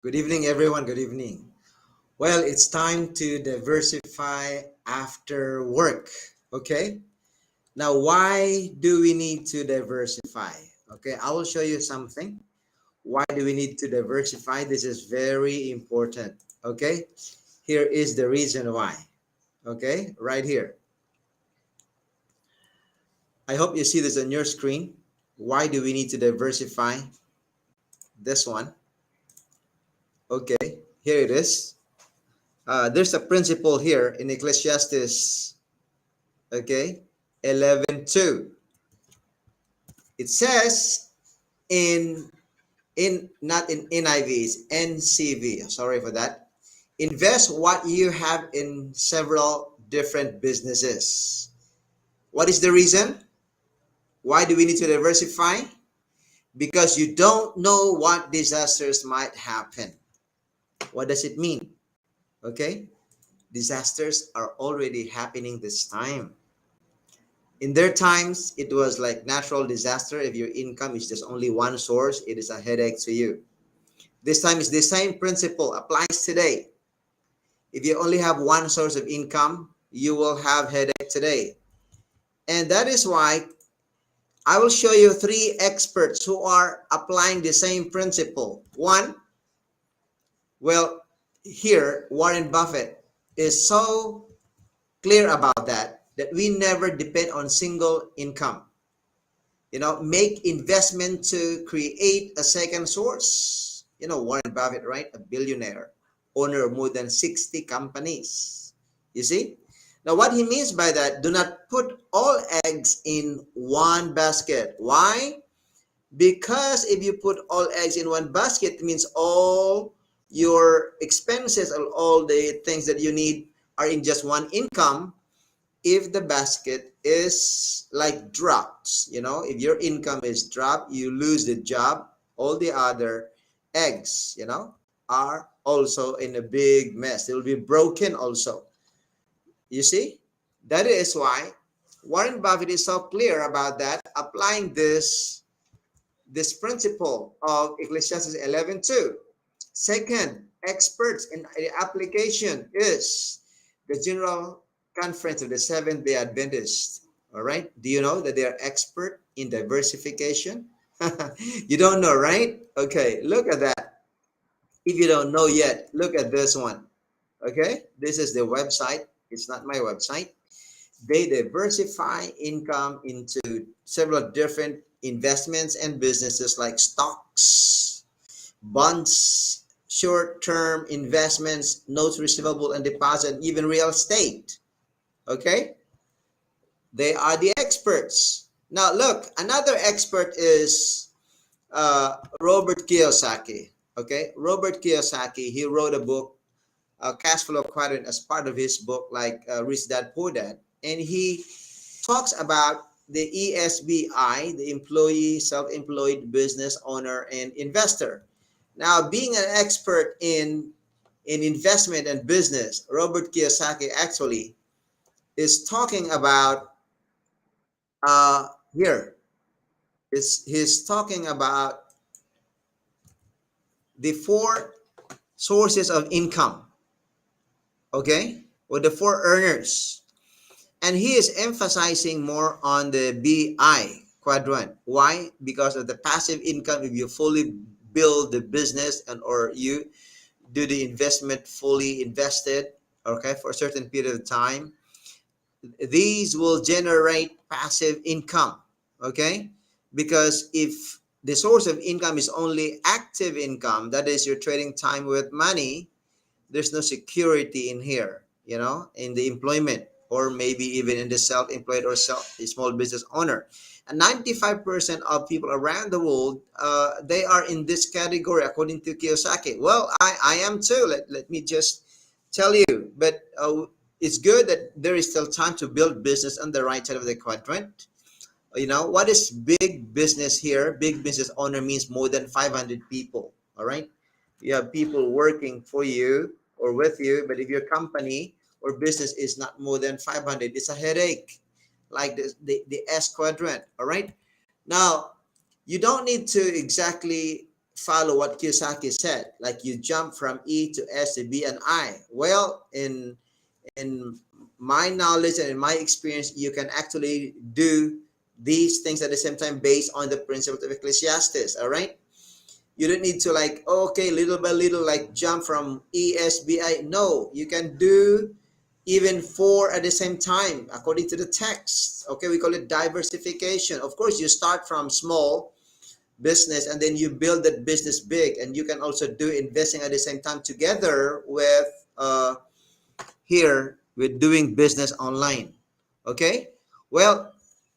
Good evening, everyone. Good evening. Well, it's time to diversify after work. Okay. Now, why do we need to diversify? Okay. I will show you something. Why do we need to diversify? This is very important. Okay. Here is the reason why. Okay. Right here. I hope you see this on your screen. Why do we need to diversify? This one. Okay. Here it is. There's a principle here in Ecclesiastes. Okay, 11:2. It says in not in NIV, it's NCV. Sorry for that. Invest what you have in several different businesses. What is the reason? Why do we need to diversify? Because you don't know what disasters might happen. What does it mean? Okay, disasters are already happening this time. In their times, it was like natural disaster. If your income is just only one source, it is a headache to you. This time is the same principle applies today. If you only have one source of income, you will have headache today. And that is why I will show you three experts who are applying the same principle. One, well, here, Warren Buffett is so clear about that we never depend on single income. Make investment to create a second source. Warren Buffett, right? A billionaire, owner of more than 60 companies. You see? Now, what he means by that, do not put all eggs in one basket. Why? Because if you put all eggs in one basket, it means all your expenses and all the things that you need are in just one income. If the basket is like drops, if your income is dropped, you lose the job, all the other eggs, are also in a big mess. They will be broken also. You see, that is why Warren Buffett is so clear about that, applying this principle of Ecclesiastes 11:2. Second, experts in the application is the General Conference of the Seventh-day Adventists. All right. Do you know that they are expert in diversification? You don't know, right? Okay, look at that. If you don't know yet, look at this one. Okay, this is the website. It's not my website. They diversify income into several different investments and businesses like stocks, bonds, short-term investments, notes receivable and deposit, and even real estate. Okay? They are the experts. Now, look, another expert is Robert Kiyosaki. Okay? Robert Kiyosaki, he wrote a book, Cash Flow Quadrant, as part of his book, like Rich Dad Poor Dad. And he talks about the ESBI, the employee, self-employed business owner, and investor. Now, being an expert in investment and business, Robert Kiyosaki actually is talking about here is he's talking about the four sources of income, okay, or the four earners, and he is emphasizing more on the BI quadrant. Why? Because of the passive income. If you fully build the business and or you do the investment fully invested, okay, for a certain period of time, these will generate passive income. Okay, because if the source of income is only active income, that is, you're trading time with money, there's no security in here, in the employment, or maybe even in the self-employed or small business owner. And 95% of people around the world, they are in this category, according to Kiyosaki. Well, I am too. Let me just tell you. But it's good that there is still time to build business on the right side of the quadrant. What is big business here? Big business owner means more than 500 people. All right. You have people working for you or with you, but if your company or business is not more than 500, it's a headache, like the S quadrant. All right. Now, you don't need to exactly follow what Kiyosaki said, like you jump from E to S to B and I. Well, in my knowledge and in my experience, you can actually do these things at the same time based on the principles of Ecclesiastes. All right, you don't need to like, okay, little by little, like jump from ESBI. No, you can do even four at the same time according to the text. Okay, we call it diversification. Of course, you start from small business and then you build that business big, and you can also do investing at the same time together with here with doing business online. Okay, well,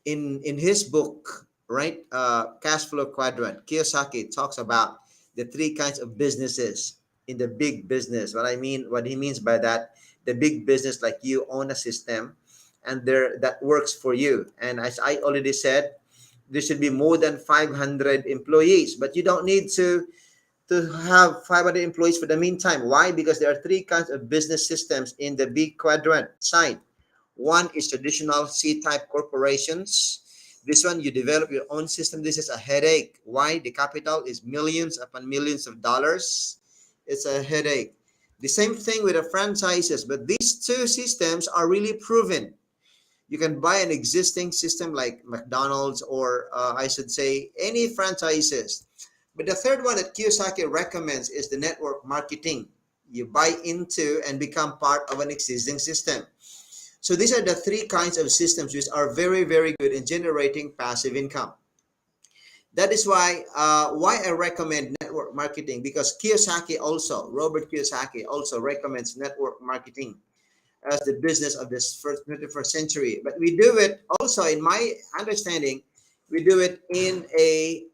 in his book, right, cash flow quadrant, Kiyosaki talks about the three kinds of businesses in the big business. What he means by that, the big business, like you own a system and there that works for you, and as I already said, there should be more than 500 employees, but you don't need to have 500 employees for the meantime. Why? Because there are three kinds of business systems in the big quadrant side. One is traditional C-type corporations. This one, you develop your own system. This is a headache. Why? The capital is millions upon millions of dollars. It's a headache. The same thing with the franchises, but these two systems are really proven. You can buy an existing system like McDonald's or I should say any franchises. But the third one that Kiyosaki recommends is the network marketing. You buy into and become part of an existing system. So these are the three kinds of systems which are very, very good in generating passive income. That is why I recommend network marketing, because Robert Kiyosaki also recommends network marketing as the business of this 21st century. But we do it also, in my understanding, we do it in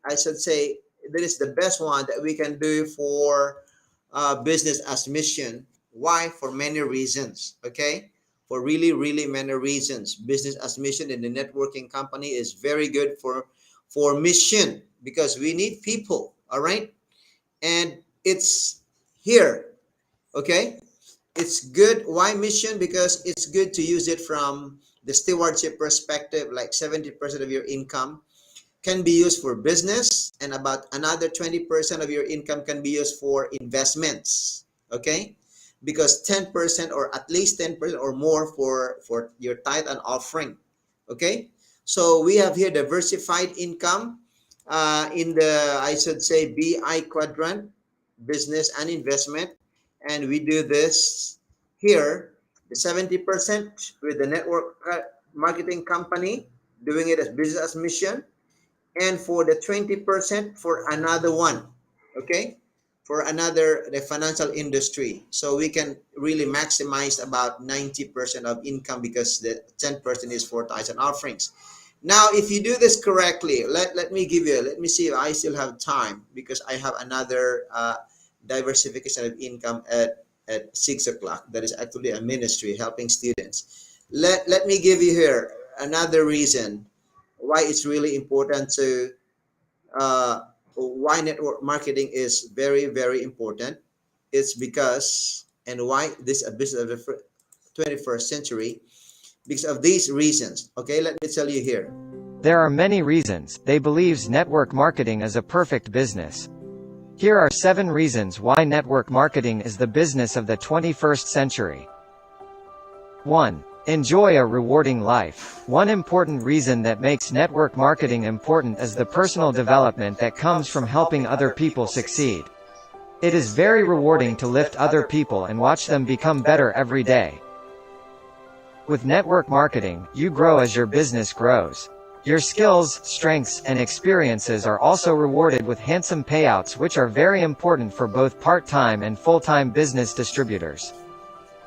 I should say, that is the best one that we can do for business as mission. Why? For many reasons, okay? For really, really many reasons. Business as mission in the networking company is very good for mission, because we need people, all right? And it's here, okay? It's good. Why mission? Because it's good to use it from the stewardship perspective, like 70% of your income can be used for business, and about another 20% of your income can be used for investments, okay? Because 10%, or at least 10% or more for your tithe and offering, okay? So we have here diversified income in the, I should say, BI quadrant, business and investment. And we do this here, the 70% with the network marketing company, doing it as business as mission, and for the 20% for another one, okay, for another, the financial industry. So we can really maximize about 90% of income, because the 10% is for tithes and offerings. Now if you do this correctly, let me see if I still have time, because I have another diversification of income at 6 o'clock. That is actually a ministry helping students. Let me give you here another reason why it's really important to why network marketing is very, very important. It's because, and why this is a business of the 21st century, because of these reasons. Okay, let me tell you here. There are many reasons they believes network marketing is a perfect business. Here are 7 reasons why network marketing is the business of the 21st century. 1. Enjoy a rewarding life. One important reason that makes network marketing important is the personal development that comes from helping other people succeed. It is very rewarding to lift other people and watch them become better every day. With network marketing, you grow as your business grows. Your skills, strengths, and experiences are also rewarded with handsome payouts, which are very important for both part-time and full-time business distributors.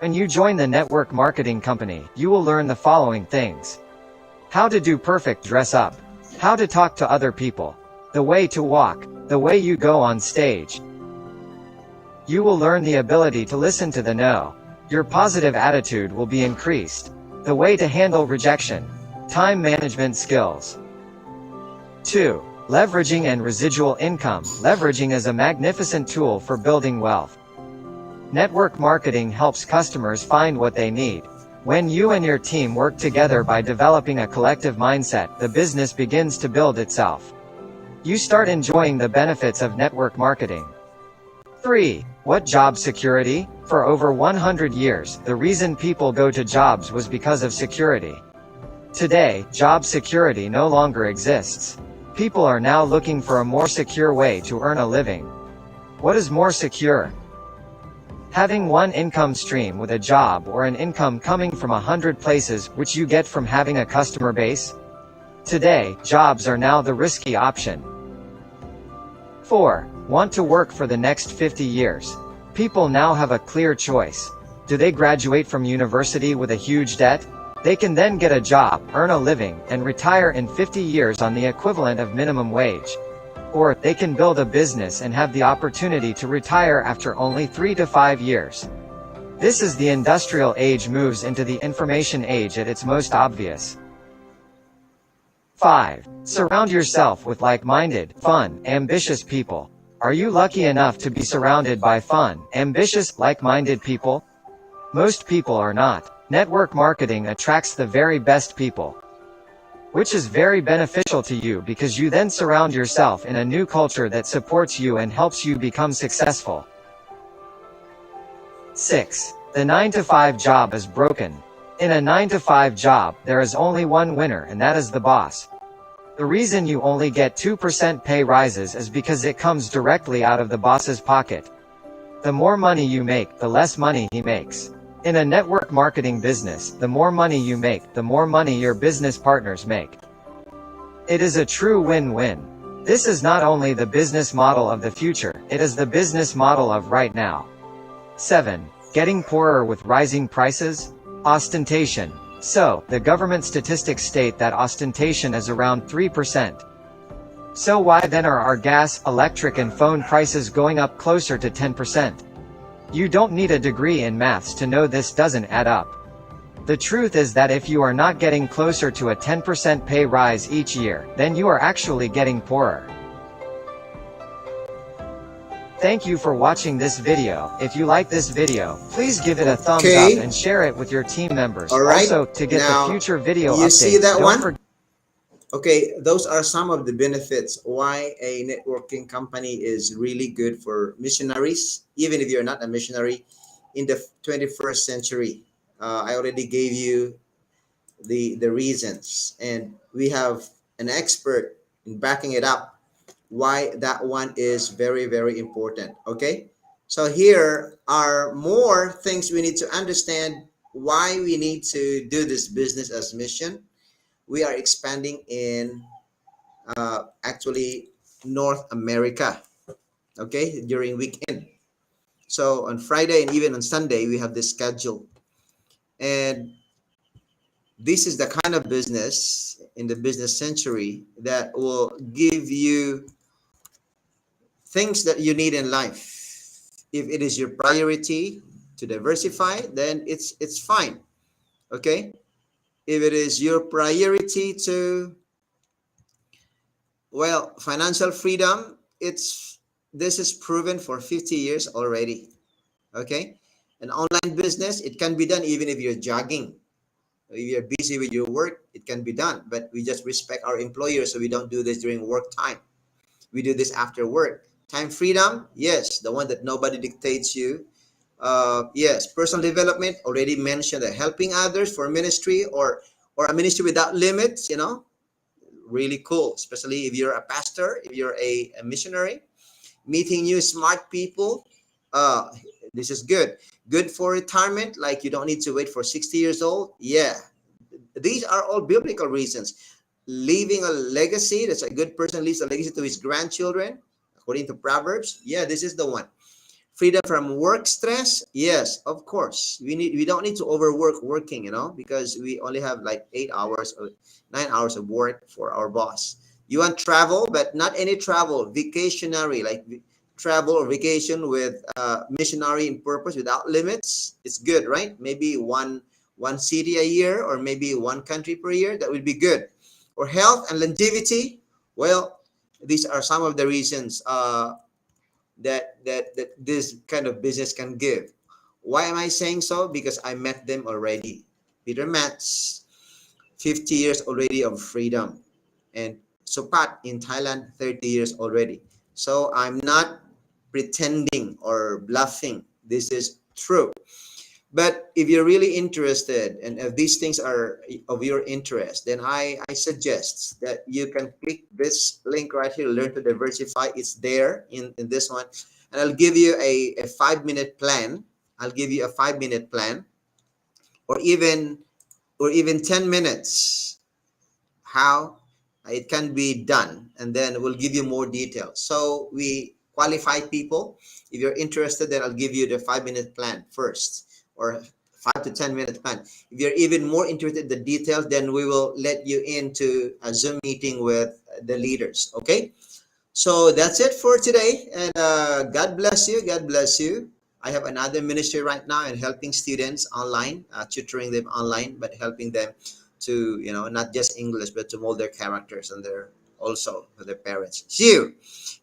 When you join the network marketing company, you will learn the following things: how to do perfect dress up, how to talk to other people, the way to walk, the way you go on stage. You will learn the ability to listen to the no. Your positive attitude will be increased. The way to handle rejection. Time management skills. 2. Leveraging and residual income. Leveraging is a magnificent tool for building wealth. Network marketing helps customers find what they need. When you and your team work together by developing a collective mindset, the business begins to build itself. You start enjoying the benefits of network marketing. 3. What job security? For over 100 years, the reason people go to jobs was because of security. Today, job security no longer exists. People are now looking for a more secure way to earn a living. What is more secure? Having one income stream with a job, or an income coming from 100 places, which you get from having a customer base? Today, jobs are now the risky option. 4. Want to work for the next 50 years? People now have a clear choice. Do they graduate from university with a huge debt? They can then get a job, earn a living, and retire in 50 years on the equivalent of minimum wage. Or, they can build a business and have the opportunity to retire after only 3 to 5 years. This is the industrial age moves into the information age at its most obvious. 5. Surround yourself with like-minded, fun, ambitious people. Are you lucky enough to be surrounded by fun, ambitious, like-minded people? Most people are not. Network marketing attracts the very best people, which is very beneficial to you because you then surround yourself in a new culture that supports you and helps you become successful. 6. The 9-to-5 job is broken. In a 9-to-5 job, there is only one winner, and that is the boss. The reason you only get 2% pay rises is because it comes directly out of the boss's pocket. The more money you make, the less money he makes. In a network marketing business, the more money you make, the more money your business partners make. It is a true win-win. This is not only the business model of the future, it is the business model of right now. 7. Getting poorer with rising prices? Ostentation. So, the government statistics state that ostentation is around 3%. So why then are our gas, electric and phone prices going up closer to 10%? You don't need a degree in maths to know this doesn't add up. The truth is that if you are not getting closer to a 10% pay rise each year, then you are actually getting poorer. Thank you for watching this video. If you like this video, please give it a thumbs up and share it with your team members. All right. Also, to get Now, the future video you updates, see that don't one? forget. Okay, those are some of the benefits why a networking company is really good for missionaries, even if you're not a missionary in the 21st century. I already gave you the reasons, and we have an expert in backing it up why that one is very, very important. Okay, so here are more things we need to understand why we need to do this business as mission. We are expanding in actually North America, okay, during weekend. So on Friday and even on Sunday, we have this schedule. And this is the kind of business in the business century that will give you things that you need in life. If it is your priority to diversify, then it's fine. Okay. If it is your priority to, well, financial freedom, this is proven for 50 years already. Okay. An online business, it can be done even if you're jogging. If you're busy with your work, it can be done. But we just respect our employers, so we don't do this during work time. We do this after work. Time freedom, yes, the one that nobody dictates you. Yes, personal development, already mentioned that helping others for ministry or a ministry without limits, really cool, especially if you're a pastor, if you're a missionary. Meeting new smart people, uh, this is good. Good for retirement, like you don't need to wait for 60 years old. Yeah, these are all biblical reasons. Leaving a legacy, that's a good person leaves a legacy to his grandchildren, according to Proverbs. Yeah, this is the one. Freedom from work stress, yes, of course. We don't need to overwork working, because we only have like 8 hours or 9 hours of work for our boss. You want travel, but not any travel, vacationary, like travel or vacation with missionary in purpose without limits. It's good, right? Maybe one city a year, or maybe one country per year. That would be good. Or health and longevity. Well, these are some of the reasons that this kind of business can give. Why am I saying so? Because I met them already. Peter Matz, 50 years already of freedom, and Supat in Thailand 30 years already. So I'm not pretending or bluffing. This is true. But if you're really interested and if these things are of your interest, then I suggest that you can click this link right here, Learn to Diversify. It's there in this one. And I'll give you a 5-minute plan. I'll give you a 5-minute plan or even 10 minutes how it can be done, and then we'll give you more details. So we qualify people. If you're interested, then I'll give you the 5-minute plan first, or 5 to 10 minute plan. If you're even more interested in the details, then we will let you into a Zoom meeting with the leaders. Okay, so that's it for today, and God bless you. God bless you. I have another ministry right now and helping students online, tutoring them online, but helping them to, not just English, but to mold their characters and their also for their parents. See you.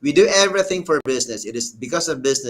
We do everything for business. It is because of business